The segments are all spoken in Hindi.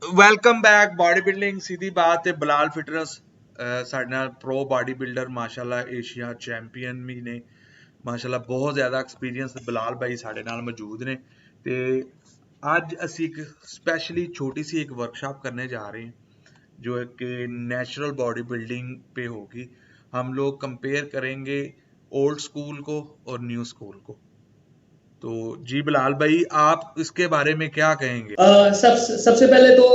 वेलकम बैक बॉडी बिल्डिंग सीधी बात है बिलाल फिटनेस ਸਾਡੇ ਨਾਲ ਪ੍ਰੋ ਬਾਡੀ ਬਿਲਡਰ ਮਾਸ਼ਾਅੱਲਾ ਏਸ਼ੀਆ ਚੈਂਪੀਅਨ ਵੀ ਨੇ ਮਾਸ਼ਾਅੱਲਾ ਬਹੁਤ ਜ਼ਿਆਦਾ ਐਕਸਪੀਰੀਅੰਸ ਬਿਲਾਲ ਭਾਈ ਸਾਡੇ ਨਾਲ ਮੌਜੂਦ ਨੇ ਤੇ ਅੱਜ ਅਸੀਂ ਇੱਕ ਸਪੈਸ਼ਲੀ छोटी सी एक वर्कशॉप करने जा रहे हैं जो कि नेचुरल बॉडी बिल्डिंग पे होगी। हम लोग कंपेयर करेंगे ओल्ड स्कूल को और न्यू स्कूल को। तो जी बिलाल भाई आप इसके बारे में क्या कहेंगे? सबसे पहले तो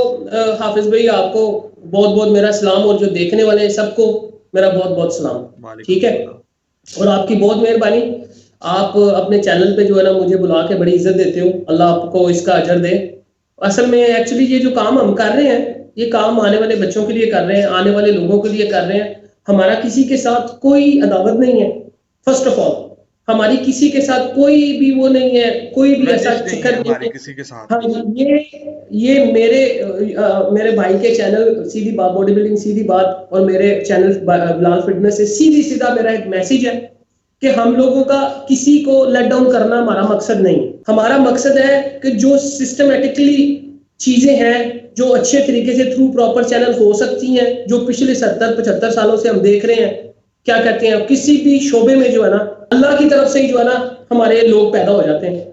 हाफिज भाई आपको बहुत बहुत मेरा सलाम और जो देखने वाले सबको मेरा बहुत बहुत सलाम। ठीक है, और आपकी बहुत मेहरबानी, आप अपने चैनल पे जो है ना मुझे बुला के बड़ी इज्जत देते हो, अल्लाह आपको इसका अजर दे। असल में एक्चुअली ये जो काम हम कर रहे हैं ये काम आने वाले बच्चों के लिए कर रहे हैं, आने वाले लोगों के लिए कर रहे हैं। हमारा किसी के साथ कोई अदावत नहीं है। फर्स्ट ऑफ ऑल हमारी किसी के साथ कोई भी वो नहीं है, कोई भी ऐसा चक्कर नहीं है किसी के साथ। हाँ, ये मेरे भाई के चैनल सीधी बात बॉडी बिल्डिंग सीधी बात और मेरे चैनल बिलाल फिटनेस से सीधी सीधा मेरा एक मैसेज है कि हम लोगों का किसी को लेट डाउन करना हमारा मकसद नहीं। हमारा मकसद है कि जो सिस्टमेटिकली चीजें हैं जो अच्छे तरीके से थ्रू प्रॉपर चैनल हो सकती हैं, जो पिछले 70-75 सालों से हम देख रहे हैं, क्या कहते हैं, किसी भी शोबे में जो है ना अल्लाह की तरफ से ही जो है ना हमारे लोग पैदा हो जाते हैं।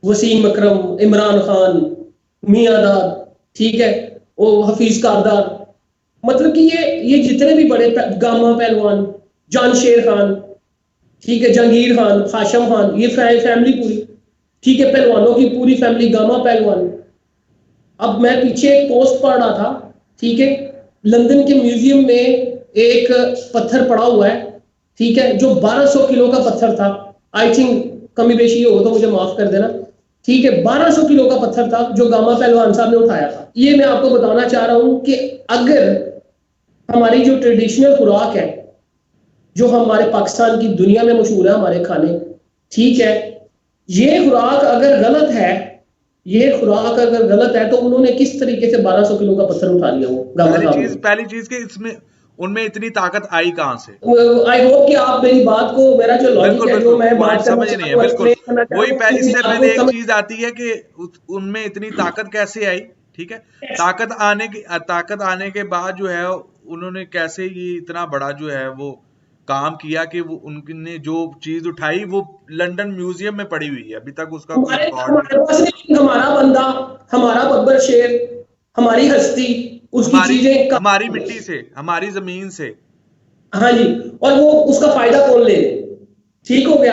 वसीम अकरम, इमरान खान, मियादाद, ठीक है, वो हफीज कारदार, मतलब कि ये जितने भी बड़े गामा पहलवान, जानशेर खान, ठीक है, जहांगीर खान, हाशम खान, ये फैमिली पूरी, ठीक है, पहलवानों की पूरी फैमिली, गामा पहलवान। अब मैं पीछे एक पोस्ट पढ़ रहा था, ठीक है, लंदन के म्यूजियम में एक पत्थर पड़ा हुआ है, ठीक है, जो 1200 किलो का पत्थर था। आई थिंक कमी बेशी हो तो मुझे माफ कर देना, ठीक है, 1200 किलो का पत्थर था जो गामा पहलवान साहब ने उठाया था। ये मैं आपको बताना चाह रहा हूं कि अगर हमारी जो ट्रेडिशनल खुराक है, जो हमारे पाकिस्तान की दुनिया में मशहूर है हमारे खाने, ठीक है, ये खुराक अगर गलत है, तो उन्होंने किस तरीके से 1200 किलो का पत्थर उठा लिया? वो पहली चीज के इसमें उनमें इतनी ताकत आई कहां से? आई होप कि आप मेरी बात को, मेरा जो लॉजिक है जो मैं बात समझ नहीं है, बिल्कुल वही इससे पहले एक चीज आती है कि उनमें इतनी ताकत कैसे आई, ठीक है, ताकत आने के बाद जो है उन्होंने कैसे ये इतना बड़ा जो है वो काम किया कि वो उनने जो चीज उठाई वो लंदन म्यूजियम में पड़ी हुई है अभी तक उसका हमारा बंदा, हमारा बब्बर शेर, हमारी हस्ती, उसकी चीजें हमारी मिट्टी से, हमारी जमीन से, हाँ जी, और वो उसका फायदा कौन ले? ठीक हो गया।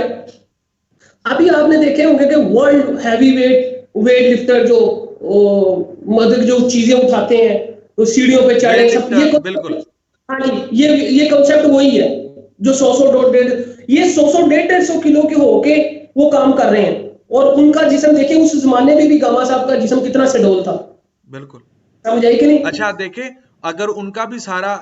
अभी आपने देखे होंगे कि वर्ल्ड हैवी वेट लिफ्टर जो मतलब जो चीजें उठाते हैं, तो सीढ़ियों पे चढ़े, ये बिल्कुल, हाँ जी, ये कांसेप्ट वही है जो 100-150 किलो के होके वो काम कर रहे हैं। और उनका जिस्म देखिए, उस जमाने में भी गामा साहब का जिस्म कितना सडोल था। बिल्कुल, समझ आई कि नहीं? अच्छा देखे, अगर उनका भी सारा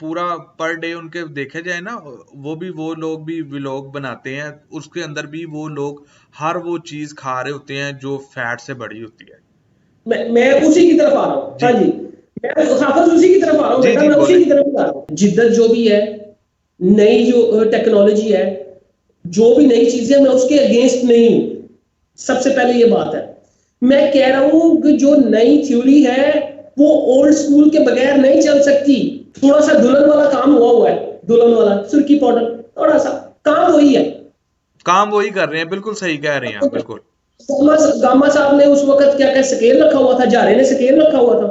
पूरा पर डे उनके देखे जाए ना, वो लोग भी व्लॉग बनाते हैं, उसके अंदर भी वो लोग हर वो चीज खा रहे होते हैं जो फैट से बड़ी होती है। मैं उसी की तरफ आ रहा हूँ। हाँ जी, मैं उसी की तरफ आ रहा हूँ बेटा, मैं उसी की तरफ आ रहा हूँ। जिद्दत जो भी है, नई जो टेक्नोलॉजी है, जो भी नई चीजें, मैं उसके अगेंस्ट नहीं हूँ। सबसे पहले ये बात है, मैं कह रहा हूं कि जो नई थ्योरी है वो ओल्ड स्कूल के बगैर नहीं चल सकती। थोड़ा सा दुल्हन वाला काम हुआ है, दुल्हन वाला सुर्खी पाउडर, थोड़ा सा काम वही है, काम वही कर रहे हैं। बिल्कुल सही कह रहे हैं, बिल्कुल। गामा साहब ने उस वक्त क्या स्केल रखा हुआ था, जारे ने स्केल रखा हुआ था,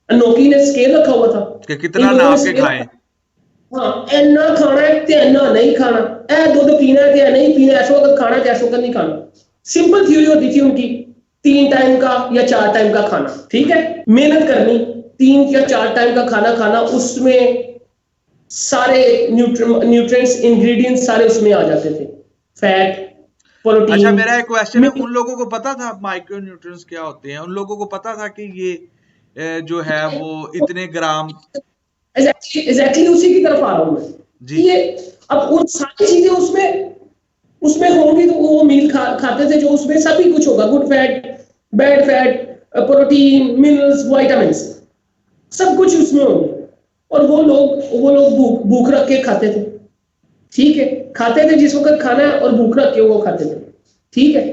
अनोखी ने स्केल रखा हुआ था कि कितना नाप के खाएं। हाँ, इन्ना खाना है ते इन्ना नहीं खाना, ए दूध पीना है ते नहीं पीना, ऐसा वक्त खाना है ऐसा वक्त नहीं खाना। सिंपल थ्योरी होती थी उनकी, 3 टाइम का या 4 टाइम का खाना, ठीक है, मेहनत करनी, 3 या 4 टाइम का खाना खाना, उसमें सारे न्यूट्रिएंट्स इंग्रेडिएंट्स सारे उसमें आ जाते थे, फैट, प्रोटीन। अच्छा, मेरा एक क्वेश्चन है, उन लोगों को पता था माइक्रो न्यूट्रिएंट्स क्या होते हैं? उन लोगों को पता था कि ये जो है वो इतने ग्राम? एग्जैक्टली उसी की तरफ आ रहा हूं मैं। ये अब उन सारी चीजें उसमें होंगी तो वो मील खाते थे जो उसमें सभी कुछ होगा, good fat, bad fat, protein, minerals, vitamins, सब कुछ उसमें होंगे। और वो लोग भूख रख के खाते थे, ठीक है, खाते थे जिस वक्त खाना है और भूख रख के वो खाते थे, ठीक है।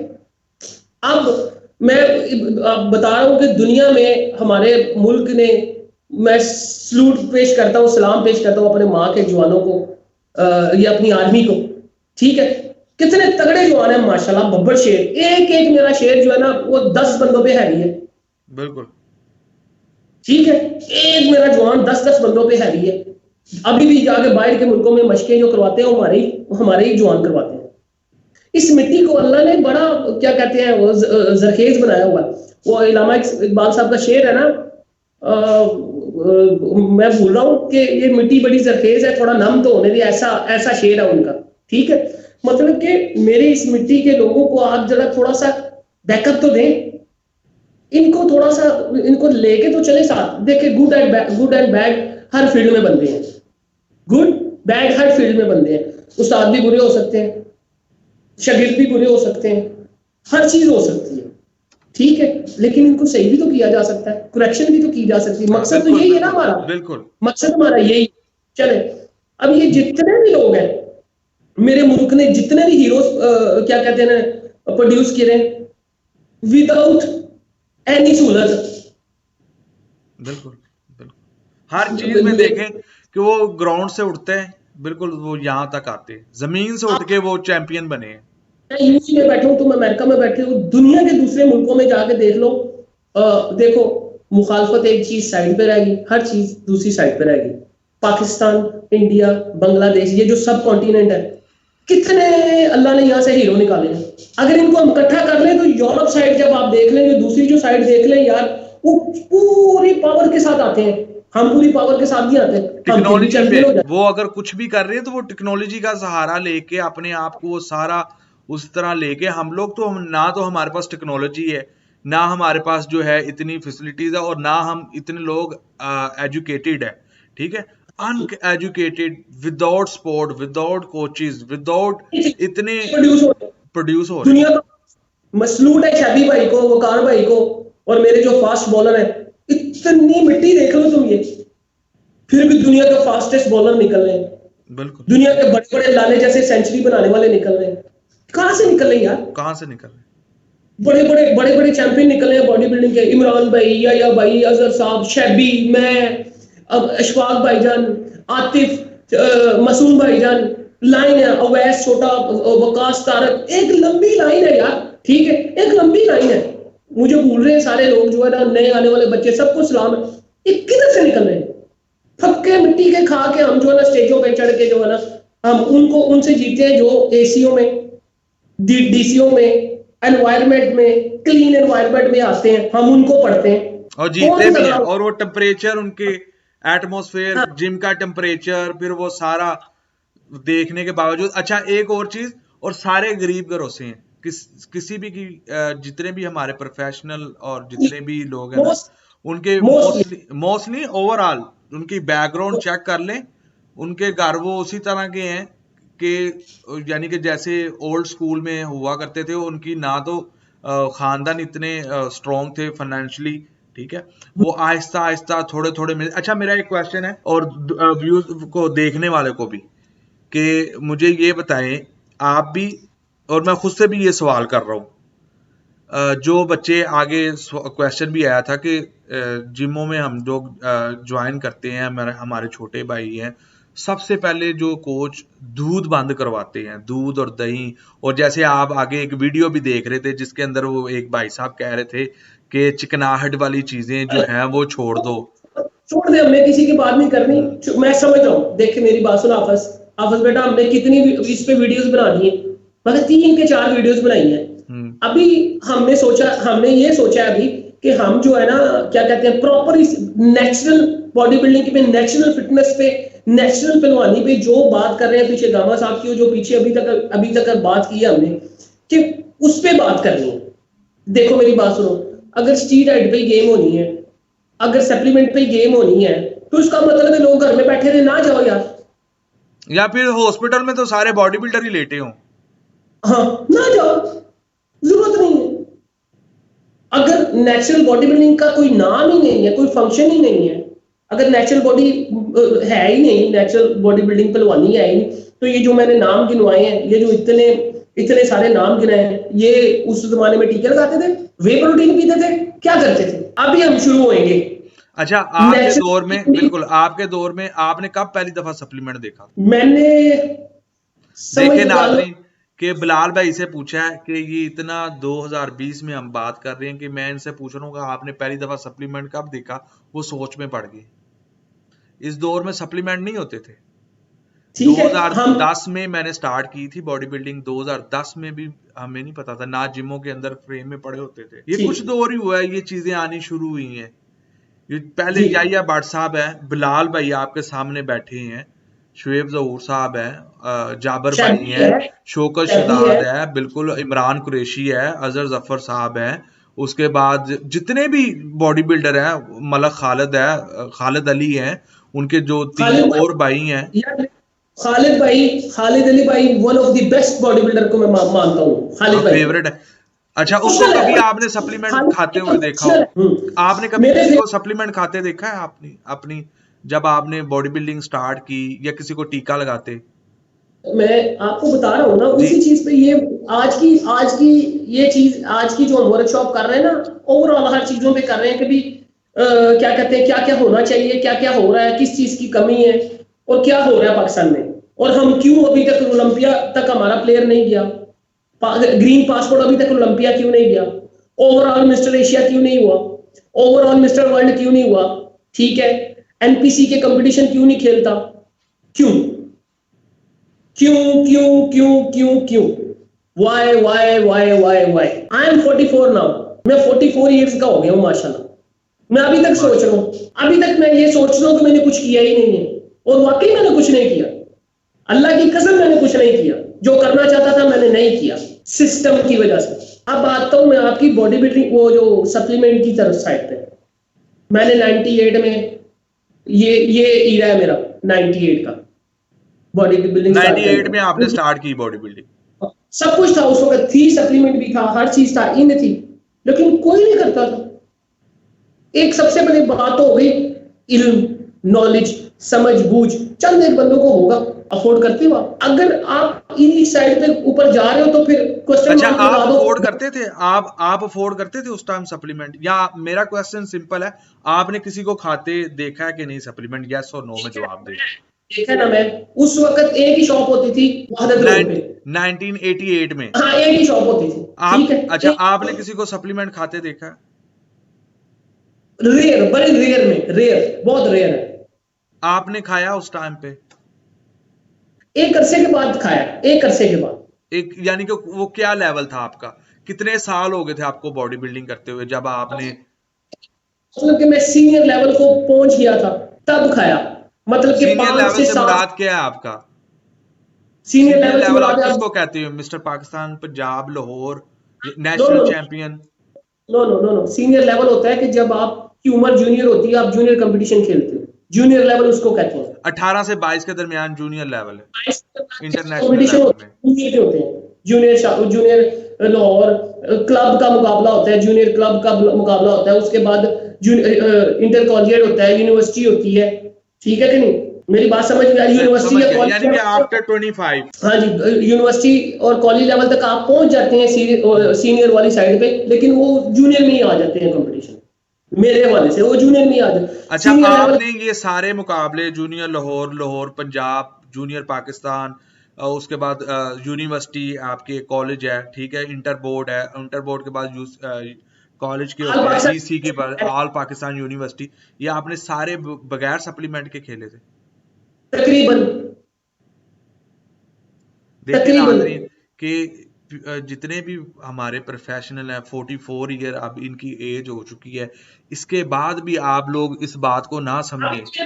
अब मैं बता रहा हूँ कि दुनिया में हमारे मुल्क ने, मैं सलूट पेश करता हूँ, सलाम पेश करता हूँ अपने माँ के जवानों को, या अपनी आर्मी को, ठीक है। कितने तगड़े जवान है माशाल्लाह, बब्बर शेर, एक एक मेरा शेर जो है ना वो 10 बंदों पे हैवी है। बिल्कुल ठीक है, एक मेरा जवान 10-10 बंदों पे हैवी है। अभी भी जाके बाहर के मुल्कों में मशकें जो करवाते हैं वो हमारे ही जवान करवाते हैं। इस मिट्टी को अल्लाह ने बड़ा, क्या कहते हैं, वो जरखेज बनाया हुआ है। वो इलामा इकबाल साहब का शेर है ना, मैं भूल रहा हूँ कि ये मिट्टी बड़ी जरखेज है, थोड़ा नम तो होने दी, ऐसा ऐसा शेर है उनका। ठीक है, मतलब कि मेरे इस मिट्टी के लोगों को आप जरा थोड़ा सा बैकअप तो दें, इनको थोड़ा सा, इनको लेके तो चले साथ। देखिए good and bad her field में बनते हैं, गुड बैड हर फील्ड में बनते हैं। उस्ताद भी बुरे हो सकते हैं, शागिर्द भी बुरे हो सकते हैं, हर चीज हो सकती है, ठीक है, लेकिन इनको सही भी तो किया जा सकता है, करेक्शन भी तो की जा सकती है। मकसद तो यही है ना हमारा, बिल्कुल मकसद हमारा यही। चले, अब ये जितने भी लोग हैं मेरे मुल्क ने, जितने भी हीरोज क्या कहते हैं प्रोड्यूस किए हैं, विदाउट एनी सहूलत, बिल्कुल बिल्कुल हर चीज में देखें कि वो ग्राउंड से उठते हैं, बिल्कुल वो यहाँ तक आते हैं, जमीन से उठ के वो चैंपियन बने हैं। मैं यूएसए में बैठा हूँ, तुम अमेरिका में बैठे हो, दुनिया के दूसरे मुल्कों में जाके देख लो, देखो मुखालफत एक चीज साइड पे रहेगी, हर चीज दूसरी साइड पे रहेगी। पाकिस्तान, इंडिया, बांग्लादेश, ये जो सब कॉन्टिनेंट है, कितने अल्लाह ने यहाँ से हीरो निकाले हैं। अगर इनको हम इकट्ठा कर लें तो यूरोप साइड जब आप देख लें, जो दूसरी जो साइड देख लें यार, वो पूरी पावर के साथ आते हैं, हम पूरी पावर के साथ नहीं आते। टेक्नोलॉजी पे वो अगर कुछ भी कर रहे हैं तो वो टेक्नोलॉजी का सहारा लेके अपने आप को वो सारा उस तरह लेके, हम लोग तो ना तो हमारे पास टेक्नोलॉजी है, ना हमारे पास जो है इतनी फैसिलिटीज है, और ना हम इतने लोग एजुकेटेड है, ठीक है, uneducated, without sport, without coaches, without इतने प्रोड्यूस हो रहे हैं। दुनिया का मसलूट है शबी भाई को, वकार भाई को, और मेरे जो फास्ट बॉलर है, इतनी मिट्टी देख लो तुम, ये फिर भी दुनिया के फास्टेस्ट बॉलर निकल रहे हैं, बिल्कुल दुनिया के बड़े बड़े लाले जैसे सेंचुरी बनाने वाले निकल रहे हैं। कहां से निकल रहे हैं यार, कहां से निकल रहे हैं? बड़े बड़े चैंपियन निकले हैं बॉडी बिल्डिंग के, इमरान भाई, या भाई, अजहर साहब, शैबी, मैं, अब अशफाक भाईजान, आतिफ, मासूम भाईजान, लाइन है, अवैस, छोटा, वकास, तारक, एक लंबी लाइन है यार, ठीक है, एक लंबी लाइन है। मुझे भूल रहे हैं सारे लोग जो है ना, नए आने वाले बच्चे, सबको सलाम है। ये किधर से निकल रहे हैं? थक्के मिट्टी के खा के हम जो है ना स्टेजों पे चढ़ के जो है ना, हम उनसे जीते हैं जो एसीओ में, डीसीओ में, एनवायरमेंट में, क्लीन एनवायरमेंट में आते हैं, हम उनको पढ़ते हैं और जीते भी हैं, और वो टेम्परेचर, उनके एटमॉस्फेयर, जिम का टेम्परेचर, फिर वो सारा देखने के बावजूद। अच्छा एक और चीज, और सारे गरीब घरों से हैं, किसी भी की जितने भी हमारे प्रोफेशनल और जितने भी लोग हैं ना, उनके मोस्टली ओवरऑल उनकी बैकग्राउंड चेक कर लें, उनके घर वो उसी तरह के हैं कि, यानी कि जैसे ओल्ड स्कूल में हुआ करते थे, उनकी ना तो खानदान इतने स्ट्रॉन्ग थे फाइनेंशियली, ठीक है, वो आहिस्ता आहिस्ता थोड़े थोड़े मिले। अच्छा मेरा एक क्वेश्चन है, और व्यूज को देखने वाले को भी, कि मुझे ये बताएं आप भी, और मैं खुद से भी ये सवाल कर रहा हूँ, जो बच्चे आगे क्वेश्चन भी आया था कि जिमों में हम लोग ज्वाइन करते हैं, हमारे छोटे भाई हैं, सबसे पहले जो कोच दूध बंद करवाते हैं, दूध और दही, और जैसे आप आगे एक वीडियो भी देख रहे थे जिसके अंदर वो एक भाई साहब कह रहे थे कि चिकनाहट वाली चीजें जो हैं वो छोड़ दो, छोड़ दे, हमने किसी की बात नहीं करनी। मैं समझ रहा हूँ, देख मेरी बात सुन आफस, आफस बेटा, हमने कितनी इस पे वीडियोस बना दी है, मगर 3 के 4 वीडियोस बनाई है। अभी हमने ये सोचा अभी कि हम जो है ना, क्या कहते हैं, प्रॉपर नेचुरल बॉडी बिल्डिंग पे, नेचुरल फिटनेस पे, नेचुरल पहलवानी पे जो बात कर रहे हैं, पीछे गामा साहब की जो पीछे अभी तक बात की है हमने, कि उस पे बात करनी है। देखो मेरी बात सुनो, अगर स्टीरॉइड पे गेम होनी है, अगर सप्लीमेंट पे गेम होनी है, तो इसका मतलब है लोग घर में बैठे रहे, ना जाओ यार, या फिर हॉस्पिटल में तो सारे बॉडी बिल्डर ही लेटे हो, हाँ ना जाओ, जरूरत नहीं है। अगर नेचुरल बॉडी बिल्डिंग का कोई नाम ही नहीं है, कोई फंक्शन ही नहीं है, अगर नेचुरल बॉडी है ही नहीं, नेचुरल बॉडी बिल्डिंग पहलवानी है ही नहीं, तो ये जो मैंने नाम गिनवाए हैं, ये जो इतने इतने सारे नाम गिनाए हैं, ये उस जमाने में टीके लगाते थे, वे प्रोटीन पीते थे, क्या करते थे? अभी हम शुरू होंगे। अच्छा, आपके दौर में, बिल्कुल आपके दौर में आपने कब पहली दफा सप्लीमेंट देखा? मैंने देखे नाज़रीन कि बिलाल भाई से पूछा है कि ये इतना 2020 में हम बात कर रहे हैं कि मैं इनसे पूछ रहा हूँ कि आपने पहली दफा सप्लीमेंट कब देखा, वो सोच में पड़ गई। इस दौर में सप्लीमेंट नहीं होते थे। 2010 में मैंने स्टार्ट की थी बॉडी बिल्डिंग, 2010 में भी हमें नहीं पता था, ना जिमों के अंदर फ्रेम में पड़े होते थे। ये कुछ दौर ही हुआ है, ये चीजें आनी शुरू हुई हैं। ये पहले याहिया भट्ट साहब है, बिलाल भाई आपके सामने बैठे हैं, शुएब ज़हूर साहब है, जाबर भाई है, शौकत शदाद है, बिल्कुल इमरान कुरैशी है, अजहर जफर साहब है, उसके बाद जितने भी बॉडी बिल्डर हैं, मलक खालिद है, खालिद अली हैं, उनके जो 3 और भाई हैं, खालिद अली भाई one of the best body builder को मैं मानता हूँ, खालिद भाई फेवरेट है। अच्छा, उसको कभी आपने सप्लीमेंट खाते हुए देखा हो? आपने कभी किसी को सप्लीमेंट खाते देखा है आपने अपनी, जब आपने बॉडी बिल्डिंग स्टार्ट की, या किसी को टीका लगाते? मैं आपको बता रहा हूँ ना, उसी चीज पे ये आज की ये चीज, आज की जो हम वर्कशॉप कर रहे हैं ना, ओवरऑल हर चीजों पे कर रहे हैं कि भी क्या कहते हैं, क्या क्या होना चाहिए, क्या क्या हो रहा है, किस चीज की कमी है और क्या हो रहा है पाकिस्तान में, और हम क्यों अभी तक ओलंपिया तक हमारा प्लेयर नहीं गया, ग्रीन पासपोर्ट अभी तक ओलंपिया क्यों नहीं गया, ओवरऑल मिस्टर एशिया क्यों नहीं हुआ, ओवरऑल मिस्टर वर्ल्ड क्यों नहीं हुआ, ठीक है, एनपीसी के कंपटीशन क्यों नहीं खेलता, क्यों क्यों क्यों क्यों क्यों क्यों वाई आई एम 44 नाउ, मैं 44 इयर्स का हो गया हूँ माशाल्लाह। मैं अभी तक सोच रहा हूँ, अभी तक मैं ये सोच रहा हूँ कि मैंने कुछ किया ही नहीं है, और वाकई मैंने कुछ नहीं किया, अल्लाह की कसम मैंने कुछ नहीं किया, जो करना चाहता था मैंने नहीं किया, सिस्टम की वजह से। अब आता हूं मैं आपकी बॉडी बिल्डिंग, वो जो सप्लीमेंट की तरफ साइड पे, मैंने 98 में ये ईरा है मेरा, 98 का बॉडी बिल्डिंग। 98 में आपने स्टार्ट की बॉडी बिल्डिंग? सब कुछ था उस वक्त, थी सप्लीमेंट भी था, हर चीज था, इन थी, लेकिन कोई नहीं करता था। एक सबसे बड़ी बात हो गई, इल्म, नॉलेज, समझ बूझ चंद एक बंदों को होगा, अफोर्ड करते हो आप? अगर आप इन साइड पे ऊपर जा रहे हो तो फिर क्वेश्चन, अच्छा, आप अफोर्ड करते थे, आप अफोर्ड करते थे उस टाइम सप्लीमेंट? या मेरा क्वेश्चन सिंपल है, आपने किसी को खाते देखा है कि नहीं सप्लीमेंट? यस और नो में जवाब दे। देखा ना, मैं उस वक्त एक ही शॉप होती थी वहादत रोड पे, 1988 में। हाँ, एक ही शॉप होती थी, ठीक है। अच्छा, आपने किसी को सप्लीमेंट खाते देखा? रेयर, बड़े रेयर में, रेयर, बहुत रेयर है। आपने खाया उस टाइम पे? एक अरसे के बाद खाया, एक अरसे के बाद। एक यानी कि वो क्या लेवल था आपका? कितने साल हो गए थे आपको बॉडी बिल्डिंग करते हुए जब आपने? मतलब कि मैं सीनियर लेवल को पहुंच गया था तब खाया, मतलब कि 5 से 7। मुराद क्या है आपका? सीनियर लेवल आप किसको कहते हो? Mister Pakistan, Punjab, Lahore, national champion? No, senior level होता है कि जब आपकी उम्र जूनियर होती है, आप जूनियर कंपटीशन खेलते हो, जूनियर लेवल उसको कहते हैं। 18 से 22 के दरमियान जूनियर लेवल है, इंटरनेशनल लेवल में जूनियर लाहौर क्लब का मुकाबला होता है, जूनियर क्लब का मुकाबला होता है, उसके बाद इंटर कॉलेजिएट होता है, यूनिवर्सिटी होती है, ठीक है कि नहीं? मेरी बात समझ में आई? यूनिवर्सिटी या कॉलेज, यानी कि आफ्टर 25, हाँ जी, यूनिवर्सिटी और कॉलेज लेवल तक आप पहुंच जाते हैं सीनियर वाली साइड पे, लेकिन वो जूनियर में ही आ जाते हैं कंपटीशन, मेरे हवाले से वो जूनियर में ही आ जाते। अच्छा, आपने ये सारे मुकाबले, जूनियर लाहौर, लाहौर पंजाब, जूनियर पाकिस्तान, उसके बाद यूनिवर्सिटी आपके कॉलेज है, ठीक है, इंटर बोर्ड है, इंटर बोर्ड के बाद कॉलेज के होते हैं, जीसी के बाद ऑल पाकिस्तान यूनिवर्सिटी, ये आपने सारे बगैर सप्लीमेंट के खेले थे तकरीबन। देखिए कि जितने भी हमारे प्रोफेशनल हैं, 44 ईयर अब इनकी एज हो चुकी है, इसके बाद भी आप लोग इस बात को ना समझे।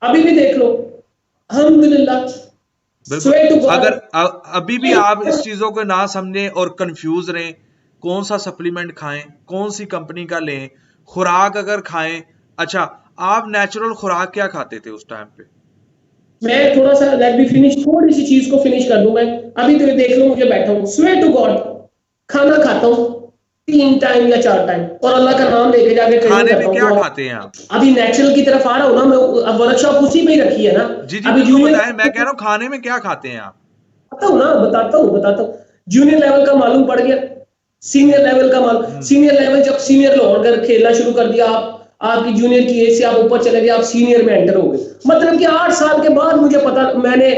अभी भी देख लो, अल्हम्दुलिल्लाह, अगर अभी भी आप इस चीजों को ना समझें और कंफ्यूज रहें, कौन सा सप्लीमेंट खाएं, कौन सी कंपनी का लें, खुराक अगर खाएं। अच्छा, आप नेचुरल खुराक क्या खाते थे उस टाइम पे? मैं थोड़ा सा लेट बी फिनिश, थोड़ी सी चीज को फिनिश कर दूं मैं। अभी तो देख लो, मुझे बैठा हूं, स्वेयर टू गॉड, खाना खाता हूं 3 टाइम या 4 टाइम, और अल्लाह का नाम लेके जाके खाने में क्या खाते हैं आप? अभी नेचुरल की तरफ आ रहा हूं ना मैं, अब वर्कशॉप उसी में ही रखी है ना। जी, अभी बताएं, मैं कह रहा हूं खाने में क्या खाते हैं आप? बताता हूं ना, बताता हूं। जूनियर लेवल का मालूम पड़ गया, सीनियर लेवल का मालूम, सीनियर लेवल जब सीनियर लोन कर खेलना शुरू कर दिया, आपकी जूनियर की एज से आप ऊपर चले गए, आप सीनियर में एंटर हो गए। मतलब कि 8 साल के बाद मुझे पता, मैंने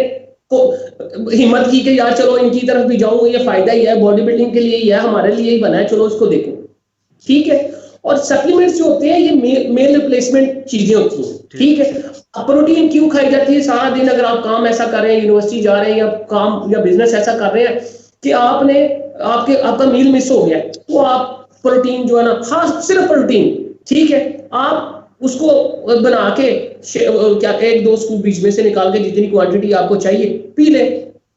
हिम्मत की कि यार चलो इनकी तरफ भी जाऊंगा, ये फायदा ही है, बॉडी बिल्डिंग के लिए ही है, हमारे लिए ही बना है, चलो इसको देखो, ठीक है। और सप्लीमेंट्स जो होते हैं ये मेल रिप्लेसमेंट चीजें होती हैं, ठीक है। प्रोटीन क्यों खाई जाती है? सारा दिन अगर आप काम ऐसा कर रहे हैं, यूनिवर्सिटी जा रहे हैं, या काम या बिजनेस ऐसा कर रहे हैं कि आपका मील मिस हो गया, तो आप प्रोटीन जो है ना, खास सिर्फ प्रोटीन, ठीक है, आप उसको बना के क्या 1-2 स्कूप बीच में से निकाल के जितनी क्वांटिटी आपको चाहिए पी ले,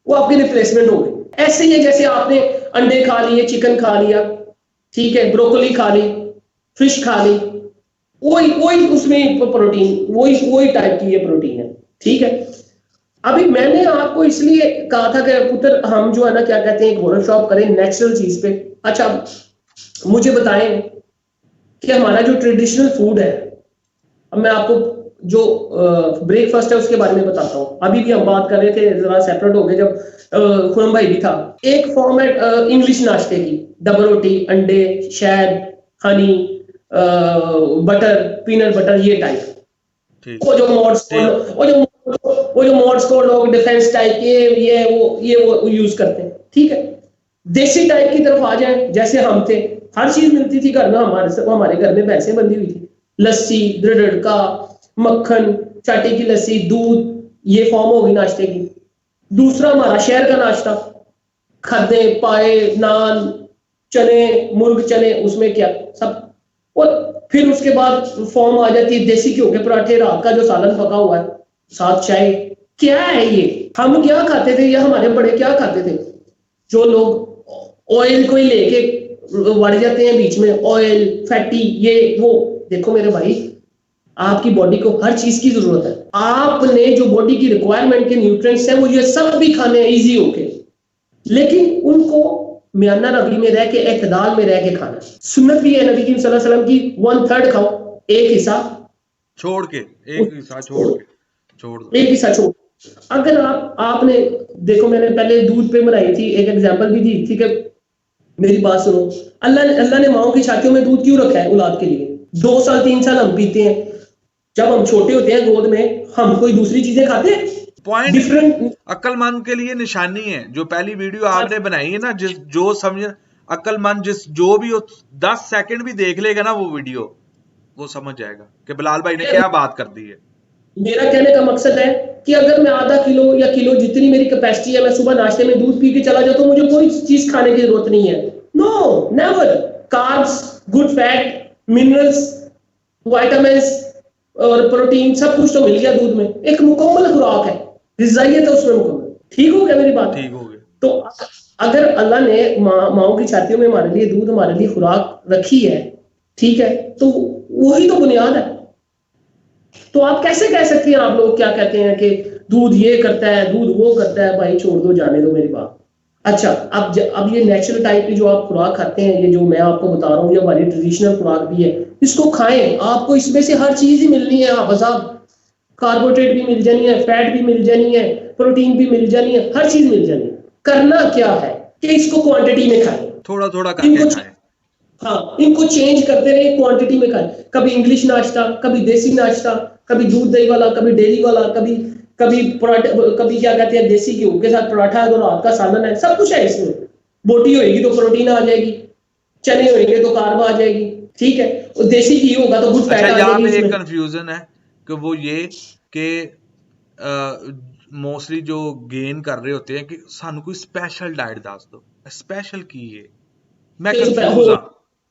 वो आपके रिप्लेसमेंट हो गए। ऐसे ही है जैसे आपने अंडे खा लिए, चिकन खा लिया, ठीक है, ब्रोकली खा ली, फिश खा ली, वही उसमें प्रोटीन, वही टाइप की ये प्रोटीन है, ठीक है। अभी मैंने आपको इसलिए कहा था कि पुत्र हम जो है ना क्या कहते हैं, वर्कशॉप करें नेचुरल चीज पे। अच्छा मुझे बताएं कि हमारा जो ट्रेडिशनल फूड है, अब मैं आपको जो ब्रेकफास्ट है उसके बारे में बताता हूँ। अभी भी हम बात कर रहे थे, जरा सेपरेट हो गए जब खुरम भाई भी था। एक फॉर्म है इंग्लिश नाश्ते की, डबल रोटी, अंडे, शहद, हनी, बटर, पीनट बटर, ये टाइप। वो जो मॉड्स को लोग डिफेंस टाइप के ये वो यूज करते हैं, ठीक है। देसी टाइप की तरफ आ जाए, जैसे हम थे, हर चीज मिलती थी घर में, हमारे घर में भैंसें बंधी हुई थी, लस्सी, दृढ़ का मक्खन, चाटी की लस्सी, दूध, ये फॉर्म होगी नाश्ते की। दूसरा हमारा शहर का नाश्ता, खद्दे, पाए, नान, चने, मुर्ग चने, उसमें क्या सब। और फिर उसके बाद फॉर्म आ जाती है देसी घ्यो के पराठे, रात का जो सालन पका हुआ है, साथ चाय। क्या है ये? हम क्या खाते थे या हमारे बड़े क्या खाते थे? जो लोग ऑयल को ही लेके बढ़ जाते हैं बीच में, ऑयल, फैटी, ये वो। देखो मेरे भाई, आपकी बॉडी को हर चीज की जरूरत है, आपने जो बॉडी की रिक्वायरमेंट के न्यूट्रिएंट्स हैं वो ये सब भी खाने हैं इजी होके, लेकिन उनको म्याना रवि में रह के, एतदाल में रह के खाना। सुन्नत भी है नबी की सल्लल्लाहु अलैहि वसल्लम की, 1/3 खाओ, एक हिस्सा छोड़ के, एक हिस्सा छोड़ दो, एक हिस्सा छोड़। अगर आपने देखो, मैंने पहले दूध पे बनाई थी, एक एग्जांपल भी दी थी कि मेरी बात सुनो, अल्लाह ने माओ की छातियों में दूध क्यों रखा है? औलाद के लिए। 2 साल 3 साल हम पीते हैं, जब हम छोटे होते हैं गोद में, हम कोई दूसरी चीजें खाते हैं? पॉइंट डिफरेंट अक्लमंद के लिए निशानी है। जो पहली वीडियो आपने बनाई है ना, जो समझ अक्लमंद, जो भी 10 सेकंड भी देख लेगा ना वो वीडियो, वो समझ जाएगा कि बिलाल भाई ने क्या बात कर दी है। मेरा कहने का मकसद है कि अगर मैं आधा किलो या किलो, जितनी मेरी कैपेसिटी है, मैं सुबह नाश्ते में दूध पी के चला जाता हूं, मुझे कोई चीज खाने की जरूरत नहीं है। No, never. Carbs, good fat, minerals, vitamins और प्रोटीन, सब कुछ तो मिल गया दूध में। एक मुकम्मल खुराक है, ग़िज़ाइयत है उसमें मुकम्मल। ठीक हो गया मेरी बात? ठीक हो गया। तो अगर अल्लाह ने माओ की छातियों में हमारे लिए दूध, हमारे लिए खुराक रखी है, ठीक है, तो वही तो बुनियाद है। तो आप कैसे कह सकते हैं, आप लोग क्या कहते हैं कि दूध ये करता है, दूध वो करता है? भाई छोड़ दो, जाने दो मेरी बात। अच्छा, अब ये नेचुरल टाइप की जो आप खुराक खाते हैं, ये जो मैं आपको बता रहा हूँ, ये हमारी ट्रेडिशनल खुराक भी है, इसको खाएं। आपको इसमें से हर चीज ही मिलनी है। आप साहब, कार्बोहाइड्रेट भी मिल जानी है, फैट भी मिल जानी है, प्रोटीन भी मिल जानी है, हर चीज मिल जानी है। करना क्या है कि इसको क्वांटिटी में खाएं, थोड़ा थोड़ा करके खाएं। हाँ, इनको चेंज करते रहे, क्वांटिटी में खाएं। कभी इंग्लिश नाश्ता, कभी देसी नाश्ता, कभी दूध दही वाला, कभी डेयरी वाला, कभी पराठा, कभी क्या कहते हैं देसी घी के साथ पराठा है, तो रात का सालन है, सब कुछ है इसमें। बोटी होगी तो प्रोटीन आ जाएगी, चने होंगे तो कार्ब आ जाएगी, ठीक है, और देसी घी होगा तो गुड फैट आ जाएगी। यहाँ पे एक कंफ्यूजन है कि वो ये कि मोस्टली जो गेन कर रहे होते हैं कि सानू कोई स्पेशल डाइट दस दो। स्पेशल की है, मैं कंफ्यूज हां।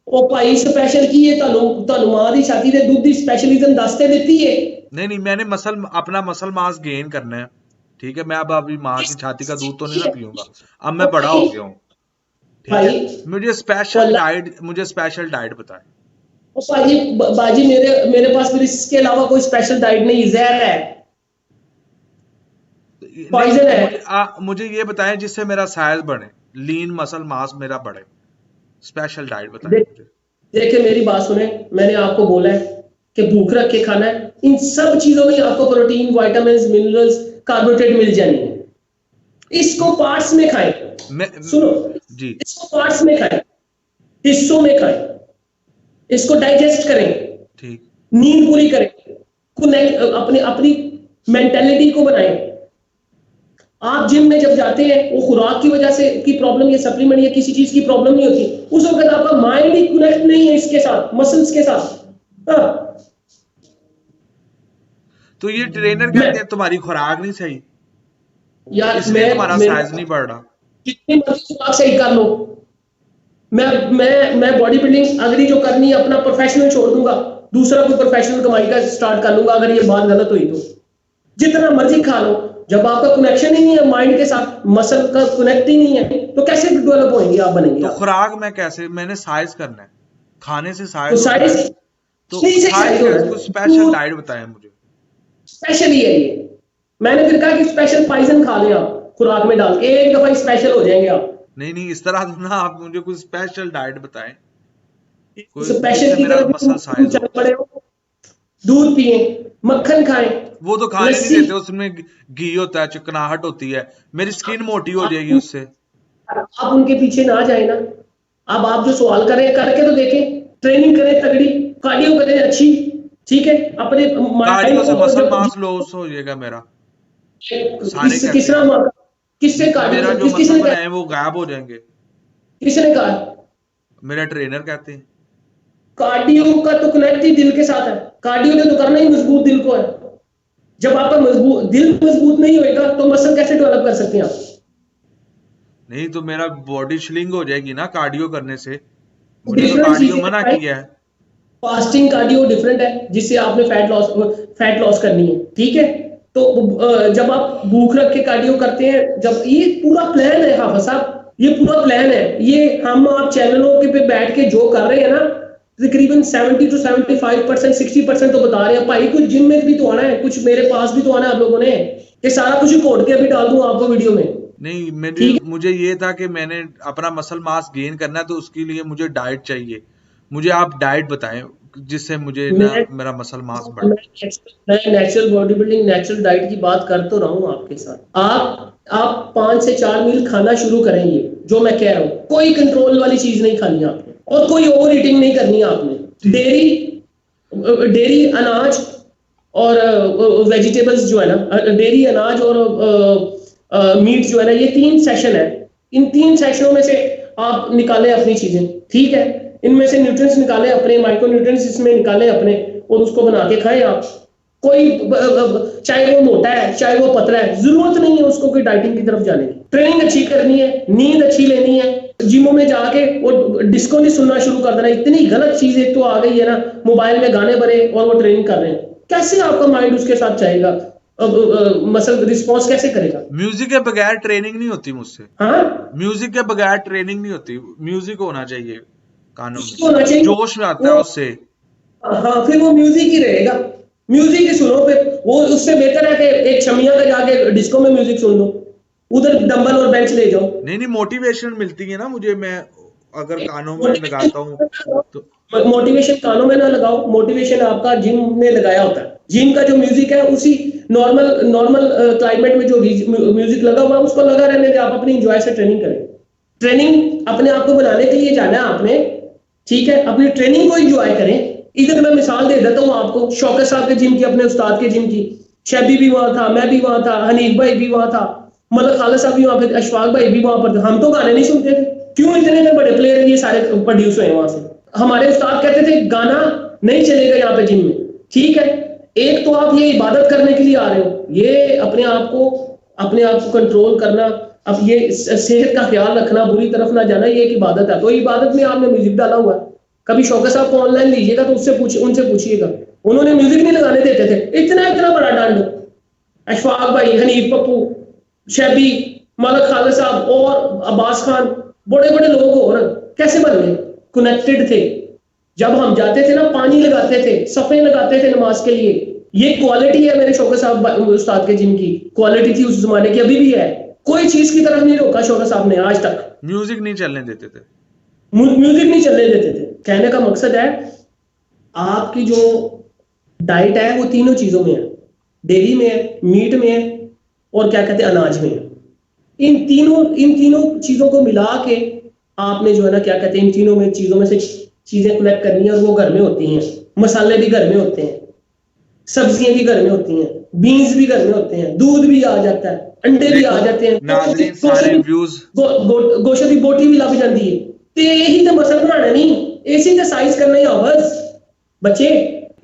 ਉਹ ਭਾਈ ਸਪੈਸ਼ਲ ਕੀ ਹੈ? ਤੁਹਾਨੂੰ ਮਾਂ ਦੀ ਛਾਤੀ ਦੇ ਦੁੱਧ ਦੀ ਸਪੈਸ਼ਲਿਜ਼ਮ ਦੱਸ ਤੇ ਦਿੱਤੀ है। नहीं, मैंने अपना मसल मास गेन करना है, ठीक है। मैं अब अभी माँ की छाती का दूध तो नहीं ना पीऊंगा, अब मैं बड़ा हो गया हूँ, ठीक है। मुझे स्पेशल डाइट बताएं। बाजी मेरे पास फिर इसके अलावा कोई स्पेशल डाइट नहीं, जहर है, पॉइजन है। मुझे ये बताएं जिससे मेरा साइज बढ़े, लीन मसल मास मेरा बढ़े। स्पेशल डाइट बताएं मुझे। देखिए मेरी बात सुने, मैंने आपको बोला है कि भूख रख के खाना है। इन सब चीजों में आपको प्रोटीन, विटामिन, मिनरल्स, कार्बोहाइड्रेट मिल जानी है, इसको पार्ट्स में खाएं, मैं सुनो, जी इसको पार्ट्स में खाएं, हिस्सों में खाएं, इसको डाइजेस्ट करें, ठीक। नींद पूरी करें, अपनी अपनी मेंटेलिटी को बनाएं। आप जिम में जब जाते हैं वो खुराक की वजह से की प्रॉब्लम या सप्लीमेंट या किसी चीज की प्रॉब्लम नहीं होती, उस वक्त आपका माइंड ही कनेक्ट नहीं है इसके साथ, मसल्स के साथ। हाँ, तो ये ट्रेनर मैं कहते हैं तुम्हारी खुराक नहीं सही, यार इसलिए तुम्हारा मैं साइज नहीं बढ़ रहा। जितनी मर्जी खुराक सही कर लो, मैं बॉडी बिल्डिंग अगर जो करनी है अपना प्रोफेशनल छोड़ दूंगा, दूसरा कोई प्रोफेशनल कमाई का स्टार्ट कर लूंगा अगर ये बात गलत हुई तो। जितना मर्जी खा लो, जब आपका कनेक्शन ही नहीं है माइंड के साथ, मसल का कनेक्ट ही नहीं है, तो कैसे डेवलप होंगे आप, बनेंगे तो आप? खुराक में कैसे, मैंने साइज करना है, खाने से तो साइज होता साइज है, तो सही से साइज साइज होना कैसे, है, कुछ स्पेशल डाइट बताएं मुझे। स्पेशल ही है ये। मैंने फिर कहा कि स्पेशल पाइजन खा लें आप, खुराक में डाल के एक दफा स्पेशल हो जाएंगे आप। नहीं नहीं, इस तरह तो ना, आप मुझे कुछ स्पेशल डाइट बताएं, कोई स्पेशल जिससे की मेरा तरफ मसल तुम साइज चल हो। पड़े हो, दूध पिए, मक्खन खाएं, वो तो खाने नहीं लस्सी। देते, उसमें घी होता है, चिकनाहट होती है, मेरी स्किन मोटी हो जाएगी आप उससे। आप उनके पीछे ना जाए ना। अब आप जो सवाल करें करके तो देखें, ट्रेनिंग करें तगड़ी, कार्डियो करें अच्छी, ठीक है, अपने कार्डियो माइंड से को मसल जब मास लॉस हो जाएगा मेरा, सारे कहते किसने हैं। किससे मेरा कार्डियो जो मसल किसने कहा, बनाए वो गायब हो जाएंगे, किसने कहा? मेरा ट्रेनर कहते हैं। कार्डियो का तो कनेक्ट ही दिल के साथ है, कार्डियो ने तो करना ही मजबूत दिल को है। जब आपका मजबूत दिल मजबूत नहीं होएगा तो मसल कैसे डेवलप कर सकते हैं आप? नहीं तो मेरा बॉडी श्लिंग हो जाएगी ना कार्डियो करने से, मुझे तो डिफरेंट कार्डियो चीजें मना हैं। किया है। फास्टिंग कार्डियो डिफरेंट है, जिससे आपने फैट लॉस करनी है, ठीक है। तो जब आप भूख रख के कार्डियो करते हैं, जब ये पूरा प्लान है हाफिज साहब, ये पूरा प्लान है, ये हम आप चैनलों के पे बैठ के जो कर रहे हैं ना, तकरीबन 70 to 75%, 60% तो बता रहे हैं भाई, कुछ जिम में भी तो आना है, कुछ मेरे पास भी तो आना है आप लोगों ने, ये सारा कुछ कोड के अभी डाल दूं आपको वीडियो में, नहीं, मेरे ठीक मुझे ये था कि मैंने अपना मसल मास गेन करना है, तो उसके लिए मुझे डाइट चाहिए, मुझे आप डाइट बताएं जिससे मुझे है। ना मेरा मसल मास बढ़े। मैं natural body building natural diet की बात कर तो रहा हूँ आपके साथ। आप 5 से 4 मील खाना शुरू करें, ये जो मैं कह रहा हूँ, कोई कंट्रोल वाली चीज नहीं खानी है आपने, और कोई ओवर ईटिंग नहीं करनी है आपने। ठीक। डेयरी डेयरी अनाज और वेजिटेबल्स जो है ना, डेयरी अनाज और मीट जो है ना, ये 3 सेशन है। इन 3 सेशनों में से आप निकालें अपनी चीजें, ठीक है, इनमें से न्यूट्रिएंट्स निकालें अपने, माइक्रो न्यूट्रिएंट्स इसमें निकालें अपने, और उसको बना के खाएं आप। कोई चाहे वो मोटा है चाहे वो पतला है, जरूरत नहीं है उसको कोई डाइटिंग की तरफ जाने की। ट्रेनिंग अच्छी करनी है, नींद अच्छी लेनी है, जिमों में जाके वो डिस्को नहीं सुनना शुरू कर देना। इतनी गलत चीज एक तो आ गई है ना, मोबाइल में गाने भरे और वो ट्रेनिंग कर रहे हैं, कैसे आपका माइंड उसके साथ जाएगा? मसल रिस्पॉन्स कैसे करेगा? म्यूजिक के बगैर ट्रेनिंग नहीं होती मुझसे, हाँ, म्यूजिक के बगैर ट्रेनिंग नहीं होती, म्यूजिक होना चाहिए कानों में, होना चाहिए जोश में आता है वो। उससे। हाँ, फिर वो म्यूजिक ही रहेगा, म्यूजिक ही सुनो फिर। वो उससे बेहतर है कि एक शमिया का जाके डिस्को में म्यूजिक सुन लो, उधर डंबल और बेंच ले जाओ। नहीं नहीं, मोटिवेशन मिलती है ना मुझे, मैं अगर कानों में लगाता हूँ तो। मोटिवेशन कानों में ना लगाओ, मोटिवेशन आपका जिम में लगाया होता है। जिम का जो म्यूजिक है उसी नॉर्मल नॉर्मल क्लाइमेट में जो म्यूजिक लगा हुआ है उसको लगा रहने दे, आप अपनी इंजॉय से ट्रेनिंग करें। ट्रेनिंग अपने आप को बनाने के लिए जाना है आपने, ठीक है, अपनी ट्रेनिंग को एंजॉय करें। इधर मैं मिसाल दे देता हूँ आपको, शौकत साहब के जिम की, अपने उस्ताद के जिम की। शैबी भी वहां था, मैं भी वहां था, हनीफ भाई भी वहां था, मतलब खालिद साहब भी वहां पे, अशफाक भाई भी वहां पर थे। हम तो गाने नहीं सुनते थे, क्यों? इतने बड़े प्लेयर ये सारे प्रोड्यूस हुए वहां से। हमारे उस्ताद कहते थे गाना नहीं चलेगा यहाँ पे जिम में, ठीक है। एक तो आप ये इबादत करने के लिए आ रहे हो, ये अपने आप को कंट्रोल करना, अब ये सेहत का ख्याल रखना, बुरी तरफ ना जाना, ये एक इबादत है। तो इबादत में आपने म्यूजिक डाला हुआ है। कभी शौकत साहब को ऑनलाइन लीजिएगा तो उनसे पूछिएगा, उन्होंने म्यूजिक नहीं लगाने देते थे। इतना इतना बड़ा डांड, अशफाक भाई, हनीफ पप्पू, शैबी, मलक खालिद साहब और अब्बास खान, बड़े बड़े लोग हो ना, कैसे बन गए? कनेक्टेड थे। जब हम जाते थे ना, पानी लगाते थे, सफे लगाते थे नमाज के लिए। ये क्वालिटी है मेरे शौकत साहब उस्ताद के जिम की, क्वालिटी थी उस जमाने की, अभी भी है। कोई चीज की तरफ नहीं रोका शौकत साहब ने आज तक। म्यूजिक नहीं चलने देते थे, म्यूजिक नहीं चलने देते थे। कहने का मकसद है, आपकी जो डाइट है वो तीनों चीजों में है, डेयरी में है, मीट में है, और क्या कहते हैं, अनाज में है। इन तीनों चीजों को मिला के आपने जो है ना क्या कहते हैं, इन तीनों में चीजों में से चीजें कलेक्ट करनी है, और वो घर में होती हैं। मसाले भी घर में होते हैं, सब्जियां भी घर में होती हैं, बीन्स भी घर में होते हैं, दूध भी आ जाता है, अंडे भी आ जाते हैं, नाज़रीन सारे व्यूज गोशत की बोटी भी लग जाती है। ते यही तो मसल बनाना नहीं, ऐसी तो साइज करना ही बस बच्चे।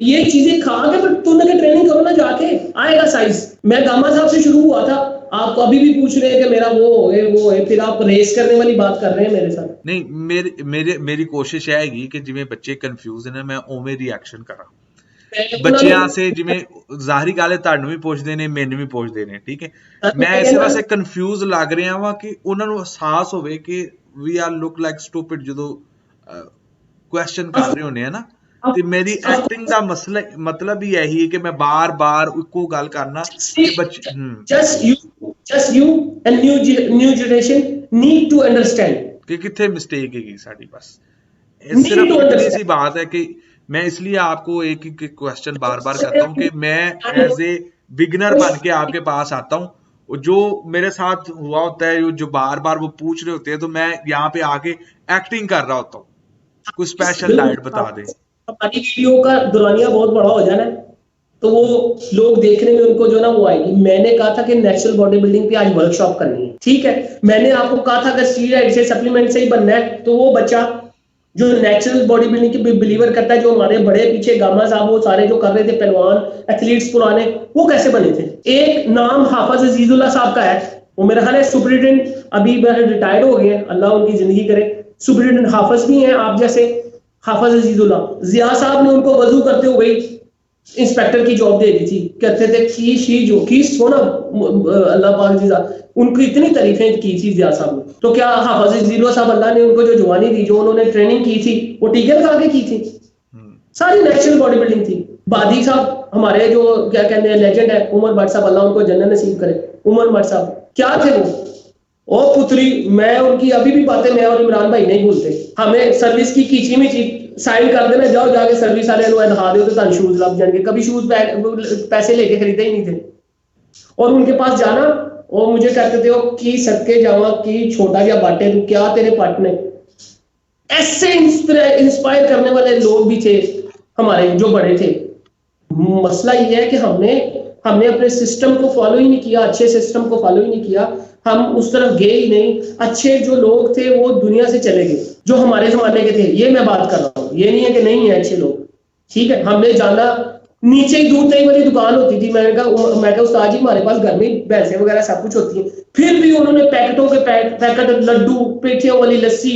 ये चीजें खा के फिर तुम के ट्रेनिंग करो ना, जाके आएगा साइज। मैं गामा साहब से शुरू हुआ था, आप अभी भी पूछ रहे हैं कि मेरा वो है, फिर आप रेस करने वाली बात कर रहे हैं मेरे साथ। नहीं, मेरी कोशिश है कि जिवें बच्चे कंफ्यूज ने मैं उवें रिएक्शन करा ਬੱਚਿਆਂ ਸੇ ਜਿਵੇਂ ਜ਼ਾਹਰੀ ਗੱਲ ਹੈ, ਤੁਹਾਨੂੰ ਵੀ ਪੁੱਛਦੇ ਨੇ, ਮੈਨੂੰ ਵੀ ਪੁੱਛਦੇ ਨੇ, ਠੀਕ ਹੈ। ਮੈਂ ਇਸੇ ਵਾਸਤੇ ਕਨਫਿਊਜ਼ ਲੱਗ ਰਿਹਾ ਵਾਂ ਕਿ ਉਹਨਾਂ ਨੂੰ ਅਹਿਸਾਸ ਹੋਵੇ ਕਿ we are look like stupid ਜਦੋਂ ਕੁਐਸਚਨ ਕਰ ਰਹੇ ਹੁੰਦੇ ਆ ਨਾ। ਤੇ ਮੇਰੀ ਐਕਟਿੰਗ ਦਾ ਮਤਲਬ ਹੀ ਇਹੀ ਹੈ ਕਿ ਮੈਂ ਬਾਰ-ਬਾਰ ਇੱਕੋ ਗੱਲ ਕਰਨਾ ਕਿ ਬੱਚੇ just you and new generation need to understand कि कितने मिस्टेक है साड़ी। बस सिर्फ इतनी सी बात है कि मैं इसलिए आपको एक ही क्वेश्चन बार बार करता हूं कि मैं एज ए बिगिनर बन के आपके पास आता हूं। जो मेरे साथ हुआ होता है, जो बार बार वो पूछ रहे होते हैं, तो मैं यहाँ पे आके एक्टिंग कर रहा होता हूँ। कोई स्पेशल डाइट बता दे। हमारी वीडियो का दुरानिया बहुत बड़ा हो जाना है, तो वो लोग देखने में उनको जो ना वो आएगी। मैंने कहा था कि नेचुरल बॉडी बिल्डिंग पे आज वर्कशॉप करनी है, ठीक है। मैंने आपको कहा था अगर स्टीरॉइड से सप्लीमेंट से ही बनना है, तो वो बच्चा जो नेचुरल बॉडी बिल्डिंग की बिलीवर करता है, जो हमारे बड़े पीछे गामा साहब वो सारे जो कर रहे थे पहलवान एथलीट्स पुराने, वो कैसे बने थे। एक नाम हाफिज अजीजुल्लाह साहब का है, वो मेरा ख्याल है सुपरिटेंडेंट, अभी रिटायर्ड हो गए हैं, अल्लाह उनकी जिंदगी करे। सुपरिटेंडेंट हाफिज भी हैं आप जैसे, हाफिज अजीजुल्लाह। जिया साहब ने उनको वजू करते हुए इंस्पेक्टर की जॉब दे दी थी, कहते थे की सोना अल्लाह पाक जी, उनकी इतनी तारीफें की थी जिया साहब ने। तो क्या हाफिज अजीजुल्लाह साहब अल्लाह ने उनको जो जवानी दी, जो उन्होंने ट्रेनिंग की थी, वो टीके लगा के की थी? सारी नेचुरल बॉडी बिल्डिंग थी। बादी साहब हमारे जो क्या कहते हैं लेजेंड है, उमर भट्ट साहब, अल्लाह उनको जन्नत नसीब करे। उमर भट्ट साहब क्या थे वो, ओ पुत्री, मैं उनकी अभी भी बातें मैं और इमरान भाई नहीं भूलते। हमें सर्विस की खींची मिची साइन कर देना, जाओ जाके सर्विस वाले दिखा दो तो शूज लग जाएंगे। कभी शूज पैसे लेके खरीदे ही नहीं थे। और उनके पास जाना, और मुझे कहते थे कि सदके जावा की छोटा या बाटे तू, क्या तेरे पार्ट ने। ऐसे इंस्पायर करने वाले लोग भी थे हमारे जो बड़े थे। मसला ये है कि हमने अपने सिस्टम को फॉलो ही नहीं किया, अच्छे सिस्टम को फॉलो ही नहीं किया, हम उस तरफ गए ही नहीं। अच्छे जो लोग थे वो दुनिया से चले गए, जो हमारे जमाने के थे। ये मैं बात कर रहा हूँ, ये नहीं है कि नहीं है अच्छे लोग, ठीक है। हमने जाना, नीचे ही दूध दही वाली दुकान होती थी। मैंने कहा उस्ताद जी हमारे पास घर में भैंसे वगैरह सब कुछ होती है, फिर भी उन्होंने पैकेटों के पैकेट, लड्डू, पेठियों वाली लस्सी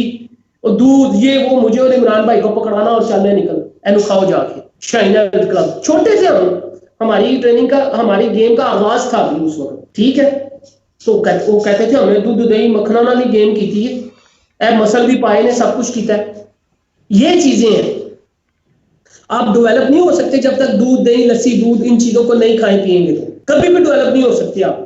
और दूध, ये वो, मुझे और इमरान भाई को पकड़ाना और चलने निकल एनु खाओ जाके शाइना क्लब। छोटे थे हम, हमारी ट्रेनिंग का, हमारी गेम का आगाज था अभी उस वक्त, ठीक है। तो वो कहते थे हमने दूध दही मखना वाली गेम की थी, मसल भी पाए ने, सब कुछ किया। ये चीजें हैं, आप डेवलप नहीं हो सकते जब तक दूध दही लस्सी दूध इन चीजों को नहीं खाए पिएंगे, तो कभी भी डेवलप नहीं हो सकते आप।